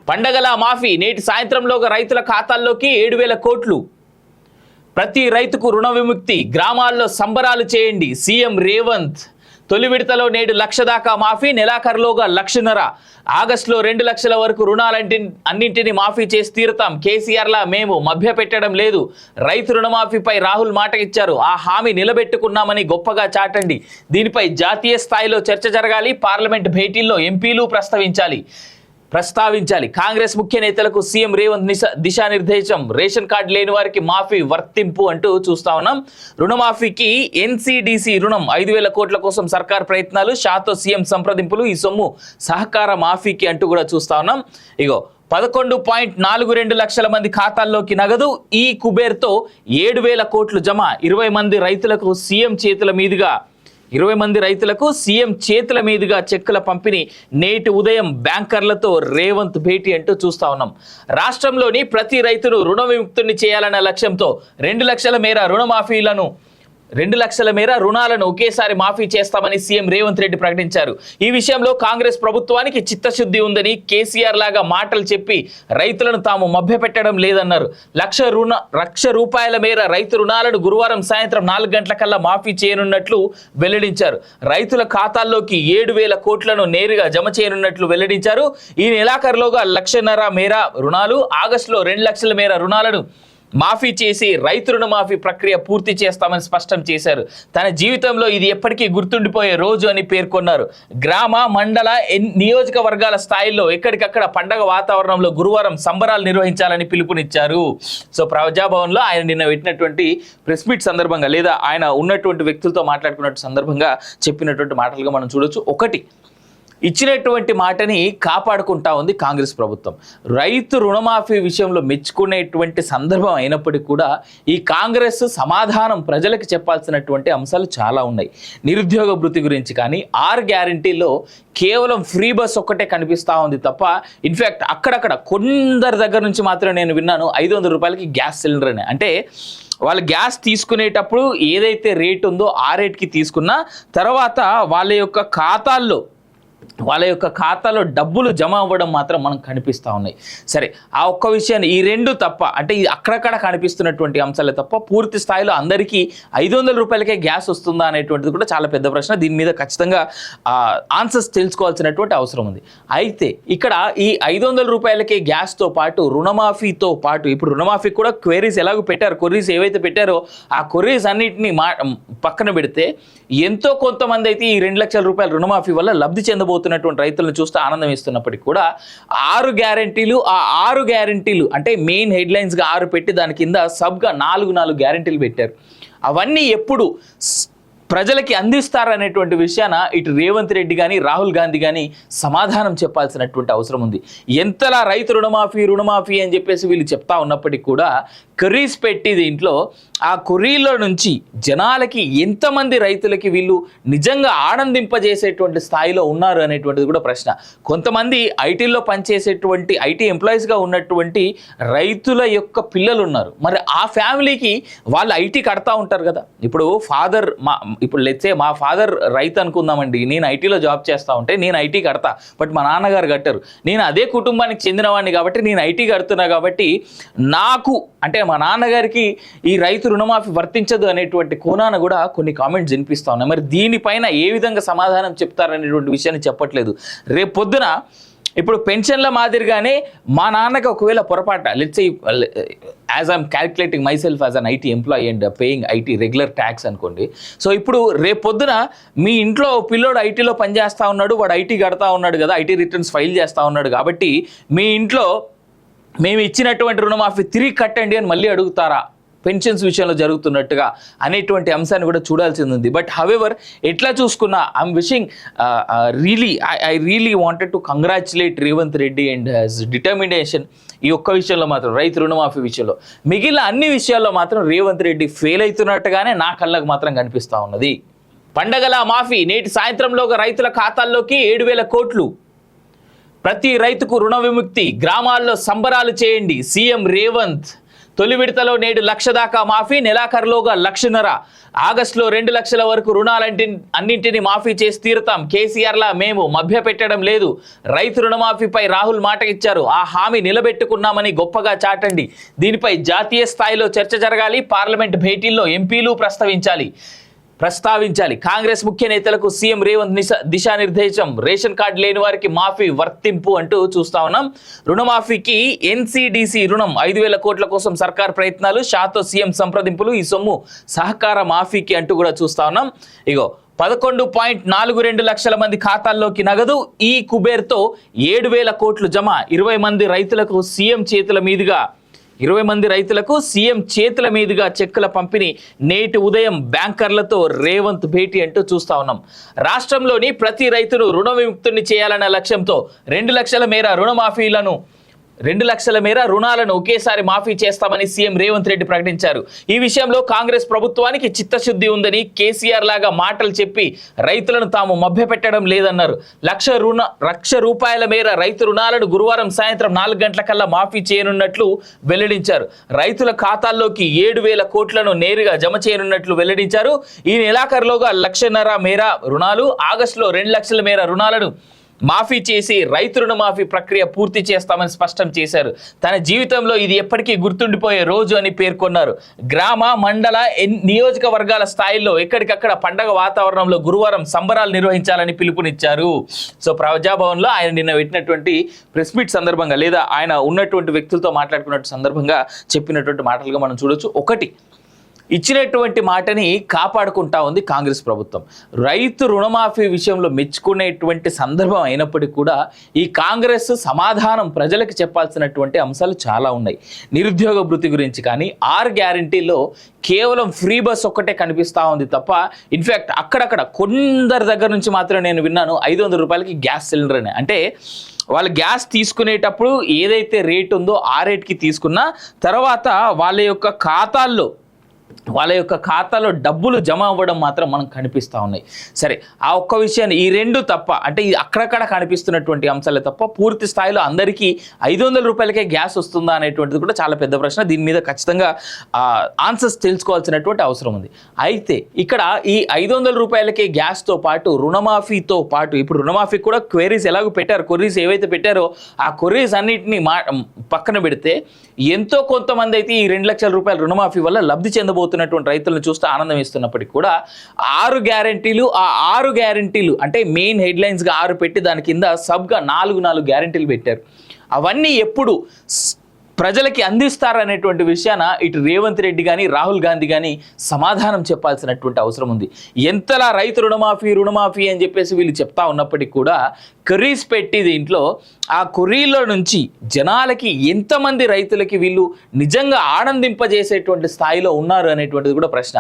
పండగల మాఫీ నేటి సాయంత్రంలోగా రైతుల ఖాతాల్లోకి 7,000 కోట్లు. ప్రతి రైతుకు రుణ విముక్తి, గ్రామాల్లో సంబరాలు చేయండి సీఎం రేవంత్. తొలి విడతలో నేడు 1,00,000 దాకా మాఫీ, నెలాఖరులోగా 1,50,000. ఆగస్టులో 2 లక్షల వరకు అన్నింటినీ మాఫీ చేసి తీరుతాం. కేసీఆర్లా మేము మభ్య పెట్టడం లేదు. రైతు రుణమాఫీపై రాహుల్ మాట ఇచ్చారు. ఆ హామీ నిలబెట్టుకున్నామని గొప్పగా చాటండి. దీనిపై జాతీయ స్థాయిలో చర్చ జరగాలి. పార్లమెంట్ భేటీల్లో ఎంపీలు ప్రస్తావించాలి. కాంగ్రెస్ ముఖ్య నేతలకు సీఎం రేవంత్ దిశానిర్దేశం. రేషన్ కార్డు లేని వారికి మాఫీ వర్తింపు అంటూ చూస్తా ఉన్నాం. రుణమాఫీకి ఎన్సీడీసీ రుణం 5,000 కోట్ల కోసం సర్కార్ ప్రయత్నాలు. షాతో సీఎం సంప్రదింపులు. ఈ సొమ్ము సహకార మాఫీకి అంటూ కూడా చూస్తా ఉన్నాం. ఇగో 11.42 లక్షల మంది ఖాతాల్లోకి నగదు. ఈ కుబేర్తో 7,000 కోట్లు జమ. 20 మంది రైతులకు సీఎం చేతుల మీదుగా చెక్కుల పంపిణీ. నేటి ఉదయం బ్యాంకర్లతో రేవంత్ భేటీ అంటూ చూస్తా ఉన్నాం. రాష్ట్రంలోని ప్రతి రైతును రుణ విముక్తుని చేయాలన్న లక్ష్యంతో 2 లక్షల మేర రుణాలను ఒకేసారి మాఫీ చేస్తామని సీఎం రేవంత్ రెడ్డి ప్రకటించారు. ఈ విషయంలో కాంగ్రెస్ ప్రభుత్వానికి చిత్తశుద్ధి ఉందని, కేసీఆర్ లాగా మాటలు చెప్పి రైతులను తాము మభ్యపెట్టడం లేదన్నారు. 1,00,000 రూపాయల మేర రైతు రుణాలను గురువారం సాయంత్రం 4 గంటలకల్లా మాఫీ చేయనున్నట్లు వెల్లడించారు. రైతుల ఖాతాల్లోకి 7,000 కోట్లను నేరుగా జమ చేయనున్నట్లు వెల్లడించారు. ఈ నెలాఖరులోగా 1,50,000 మేర రుణాలు, ఆగస్టులో 2 లక్షల మేర రుణాలను మాఫీ చేసి రైతు రుణమాఫీ ప్రక్రియ పూర్తి చేస్తామని స్పష్టం చేశారు. తన జీవితంలో ఇది ఎప్పటికీ గుర్తుండిపోయే రోజు అని పేర్కొన్నారు. గ్రామ, మండల, నియోజకవర్గాల స్థాయిల్లో ఎక్కడికక్కడ పండగ వాతావరణంలో గురువారం సంబరాలు నిర్వహించాలని పిలుపునిచ్చారు. సో ప్రజాభవన్లో ఆయన నిన్న పెట్టినటువంటి ప్రెస్ మీట్ సందర్భంగా, లేదా ఆయన ఉన్నటువంటి వ్యక్తులతో మాట్లాడుకున్నట్టు సందర్భంగా చెప్పినటువంటి మాటలుగా మనం చూడొచ్చు. ఒకటి, ఇచ్చినటువంటి మాటని కాపాడుకుంటా ఉంది కాంగ్రెస్ ప్రభుత్వం. రైతు రుణమాఫీ విషయంలో మెచ్చుకునేటువంటి సందర్భం అయినప్పటికీ కూడా ఈ కాంగ్రెస్ సమాధానం ప్రజలకు చెప్పాల్సినటువంటి అంశాలు చాలా ఉన్నాయి. నిరుద్యోగ భృతి గురించి కానీ, 6 గ్యారంటీల్లో కేవలం ఫ్రీ బస్ ఒక్కటే కనిపిస్తూ ఉంది తప్ప, ఇన్ఫ్యాక్ట్ అక్కడక్కడ కొందరి దగ్గర నుంచి మాత్రం నేను విన్నాను 500 రూపాయలకి గ్యాస్ సిలిండర్ అని. అంటే వాళ్ళు గ్యాస్ తీసుకునేటప్పుడు ఏదైతే రేట్ ఉందో ఆ రేట్కి తీసుకున్న తర్వాత వాళ్ళ యొక్క ఖాతాలో డబ్బులు జమ అవ్వడం మాత్రం మనకు కనిపిస్తూ ఉన్నాయి. సరే, ఆ ఒక్క విషయాన్ని, ఈ 2 తప్ప, అంటే ఇది అక్కడక్కడ కనిపిస్తున్నటువంటి అంశాలే తప్ప పూర్తి స్థాయిలో అందరికీ 500 రూపాయలకే గ్యాస్ వస్తుందా అనేటువంటిది కూడా చాలా పెద్ద ప్రశ్న. దీని మీద ఖచ్చితంగా ఆన్సర్స్ తెలుసుకోవాల్సినటువంటి అవసరం ఉంది. అయితే ఇక్కడ ఈ 500 రూపాయలకే గ్యాస్తో పాటు రుణమాఫీతో పాటు, ఇప్పుడు రుణమాఫీ కూడా క్వెరీస్ ఎలాగో పెట్టారు, కొర్రీస్ ఏవైతే పెట్టారో ఆ కొర్రీస్ అన్నింటినీ పక్కన పెడితే ఎంతో కొంతమంది అయితే ఈ 2 లక్షల రూపాయల రుణమాఫీ వల్ల లబ్ధి చెందబోతున్నటువంటి రైతులను చూస్తే ఆనందం ఇస్తున్నప్పటికీ కూడా 6 గ్యారెంటీలు అంటే మెయిన్ హెడ్లైన్స్గా 6 పెట్టి దాని కింద సబ్గా 4 గ్యారెంటీలు పెట్టారు. అవన్నీ ఎప్పుడు ప్రజలకి అందిస్తారనేటువంటి విషయాన ఇటు రేవంత్ రెడ్డి కానీ, రాహుల్ గాంధీ కానీ సమాధానం చెప్పాల్సినటువంటి అవసరం ఉంది. ఎంతలా రైతు రుణమాఫీ అని చెప్పేసి వీళ్ళు చెప్తా ఉన్నప్పటికీ కూడా కొర్రీస్ పెట్టి దీంట్లో ఆ కొర్రీలో నుంచి జనాలకి ఎంతమంది రైతులకి వీళ్ళు నిజంగా ఆనందింపజేసేటువంటి స్థాయిలో ఉన్నారు అనేటువంటిది కూడా ప్రశ్న. కొంతమంది ఐటీలో పనిచేసేటువంటి ఐటీ ఎంప్లాయీస్గా ఉన్నటువంటి రైతుల యొక్క పిల్లలు ఉన్నారు. మరి ఆ ఫ్యామిలీకి వాళ్ళు ఐటీ కడతా ఉంటారు కదా. ఇప్పుడు లెట్సే మా ఫాదర్ రైతు అనుకుందామండి, నేను ఐటీలో జాబ్ చేస్తూ ఉంటే నేను ఐటీ కడతా, బట్ మా నాన్నగారు కట్టరు. నేను అదే కుటుంబానికి చెందినవాడిని కాబట్టి నేను ఐటీ కడుతున్నా కాబట్టి నాకు, అంటే మా నాన్నగారికి ఈ రైతు రుణమాఫీ వర్తించదు అనేటువంటి కోణాన కూడా కొన్ని కామెంట్స్ వినిపిస్తూ ఉన్నాయి. మరి దీనిపైన ఏ విధంగా సమాధానం చెప్తారనేటువంటి విషయాన్ని చెప్పట్లేదు. రేపు పొద్దున ఇప్పుడు పెన్షన్ల మాదిరిగానే మా నాన్నకి ఒకవేళ పొరపాట, let's say as I'm calculating myself as an IT employee and paying IT regular tax అనుకోండి. సో ఇప్పుడు రేపు పొద్దున మీ ఇంట్లో పిల్లోడు ఐటీలో పనిచేస్తూ ఉన్నాడు, వాడు ఐటీ కడతా ఉన్నాడు కదా, ఐటీ రిటర్న్స్ ఫైల్ చేస్తూ ఉన్నాడు కాబట్టి మీ ఇంట్లో మేము ఇచ్చినటువంటి రుణమాఫీ తిరిగి కట్టండి అని మళ్ళీ అడుగుతారా పెన్షన్స్ విషయంలో జరుగుతున్నట్టుగా అనేటువంటి అంశాన్ని కూడా చూడాల్సింది ఉంది. బట్ హవెవర్ ఎట్లా చూసుకున్నా I'm wishing I really wanted to congratulate Revanth Reddy and his determination. ఈ ఒక్క విషయంలో మాత్రం, రైతు రుణమాఫీ విషయంలో, మిగిలిన అన్ని విషయాల్లో మాత్రం రేవంత్ రెడ్డి ఫెయిల్ అవుతున్నట్టుగానే నా కళ్ళకు మాత్రం కనిపిస్తూ ఉన్నది. పండగల మాఫీ నేటి సాయంత్రంలోగా రైతుల ఖాతాల్లోకి 7,000 కోట్లు. ప్రతి రైతుకు రుణ విముక్తి, గ్రామాల్లో సంబరాలు చేయండి సీఎం రేవంత్. తొలి విడతలో నేడు 1,00,000 దాకా మాఫీ, నెలాఖరులోగా 1,50,000. ఆగస్టులో 2 లక్షల వరకు అన్నింటినీ మాఫీ చేసి తీరుతాం. కేసీఆర్లా మేము మభ్య పెట్టడం లేదు. రైతు రుణమాఫీపై రాహుల్ మాట ఇచ్చారు. ఆ హామీ నిలబెట్టుకున్నామని గొప్పగా చాటండి. దీనిపై జాతీయ స్థాయిలో చర్చ జరగాలి. పార్లమెంట్ భేటీల్లో ఎంపీలు ప్రస్తావించాలి. కాంగ్రెస్ ముఖ్య నేతలకు సీఎం రేవంత్ దిశానిర్దేశం. రేషన్ కార్డు లేని వారికి మాఫీ వర్తింపు అంటూ చూస్తా ఉన్నాం. రుణమాఫీకి ఎన్సీడీసీ రుణం 5,000 కోట్ల కోసం సర్కార్ ప్రయత్నాలు. షాతో సీఎం సంప్రదింపులు. ఈ సొమ్ము సహకార మాఫీకి అంటూ కూడా చూస్తా ఉన్నాం. ఇగో 11.42 లక్షల మంది ఖాతాల్లోకి నగదు. ఈ కుబేర్తో 7,000 కోట్లు జమ. 20 మంది రైతులకు సీఎం చేతుల మీదుగా చెక్కుల పంపిణీ. నేటి ఉదయం బ్యాంకర్లతో రేవంత్ భేటీ అంటూ చూస్తా ఉన్నాం. రాష్ట్రంలోని ప్రతి రైతును రుణ విముక్తుని చేయాలన్న లక్ష్యంతో 2 లక్షల మేర రుణాలను ఒకేసారి మాఫీ చేస్తామని సీఎం రేవంత్ రెడ్డి ప్రకటించారు. ఈ విషయంలో కాంగ్రెస్ ప్రభుత్వానికి చిత్తశుద్ధి ఉందని, కేసీఆర్ లాగా మాటలు చెప్పి రైతులను తాము మభ్యపెట్టడం లేదన్నారు. 1,00,000 రూపాయల మేర రైతు రుణాలను గురువారం సాయంత్రం 4 గంటలకల్లా మాఫీ చేయనున్నట్లు వెల్లడించారు. రైతుల ఖాతాల్లోకి 7,000 కోట్లను నేరుగా జమ చేయనున్నట్లు వెల్లడించారు. ఈ నెలాఖరులోగా 1,50,000 మేర రుణాలు, ఆగస్టులో 2 లక్షల మేర రుణాలను మాఫీ చేసి రైతు రుణమాఫీ ప్రక్రియ పూర్తి చేస్తామని స్పష్టం చేశారు. తన జీవితంలో ఇది ఎప్పటికీ గుర్తుండిపోయే రోజు అని పేర్కొన్నారు. గ్రామ, మండల, నియోజకవర్గాల స్థాయిల్లో ఎక్కడికక్కడ పండగ వాతావరణంలో గురువారం సంబరాలు నిర్వహించాలని పిలుపునిచ్చారు. సో ప్రజాభవన్లో ఆయన నిన్న పెట్టినటువంటి ప్రెస్ మీట్ సందర్భంగా, లేదా ఆయన ఉన్నటువంటి వ్యక్తులతో మాట్లాడుకున్నట్టు సందర్భంగా చెప్పినటువంటి మాటలుగా మనం చూడొచ్చు. ఒకటి, ఇచ్చినటువంటి మాటని కాపాడుకుంటా ఉంది కాంగ్రెస్ ప్రభుత్వం. రైతు రుణమాఫీ విషయంలో మెచ్చుకునేటువంటి సందర్భం అయినప్పటికీ కూడా ఈ కాంగ్రెస్ సమాధానం ప్రజలకు చెప్పాల్సినటువంటి అంశాలు చాలా ఉన్నాయి. నిరుద్యోగ భృతి గురించి కానీ, 6 గ్యారంటీల్లో కేవలం ఫ్రీ బస్ ఒక్కటే కనిపిస్తూ ఉంది తప్ప, ఇన్ఫ్యాక్ట్ అక్కడక్కడ కొందరి దగ్గర నుంచి మాత్రం నేను విన్నాను 500 రూపాయలకి గ్యాస్ సిలిండర్ అని. అంటే వాళ్ళు గ్యాస్ తీసుకునేటప్పుడు ఏదైతే రేట్ ఉందో ఆ రేట్కి తీసుకున్న తర్వాత వాళ్ళ యొక్క ఖాతాలో డబ్బులు జమ అవ్వడం మాత్రం మనకు కనిపిస్తూ ఉన్నాయి. సరే, ఆ ఒక్క విషయాన్ని, ఈ రెండు తప్ప, అంటే ఇది అక్కడక్కడ కనిపిస్తున్నటువంటి అంశాలే తప్ప పూర్తి స్థాయిలో అందరికీ 500 రూపాయలకే గ్యాస్ వస్తుందా అనేటువంటిది కూడా చాలా పెద్ద ప్రశ్న. దీని మీద ఖచ్చితంగా ఆన్సర్స్ తెలుసుకోవాల్సినటువంటి అవసరం ఉంది. అయితే ఇక్కడ ఈ 500 రూపాయలకే గ్యాస్తో పాటు రుణమాఫీతో పాటు, ఇప్పుడు రుణమాఫీ కూడా క్వెరీస్ ఎలాగో పెట్టారు, కొర్రీస్ ఏవైతే పెట్టారో ఆ కొర్రీస్ అన్నింటినీ పక్కన పెడితే ఎంతో కొంతమంది అయితే ఈ 2 లక్షల రూపాయల రుణమాఫీ వల్ల లబ్ధి చెందబోతున్నటువంటి రైతులను చూస్తే ఆనందం ఇస్తున్నప్పటికీ కూడా 6 గ్యారెంటీలు అంటే మెయిన్ హెడ్లైన్స్గా 6 పెట్టి దాని కింద సబ్గా 4 గ్యారెంటీలు పెట్టారు. అవన్నీ ఎప్పుడు ప్రజలకి అందిస్తారనేటువంటి విషయాన ఇటు రేవంత్ రెడ్డి కానీ, రాహుల్ గాంధీ కానీ సమాధానం చెప్పాల్సినటువంటి అవసరం ఉంది. ఎంతలా రైతు రుణమాఫీ అని చెప్పేసి వీళ్ళు చెప్తా ఉన్నప్పటికీ కూడా కొర్రీస్ పెట్టి దీంట్లో ఆ కొర్రీలో నుంచి జనాలకి ఎంతమంది రైతులకి వీళ్ళు నిజంగా ఆనందింపజేసేటువంటి స్థాయిలో ఉన్నారు అనేటువంటిది కూడా ప్రశ్న.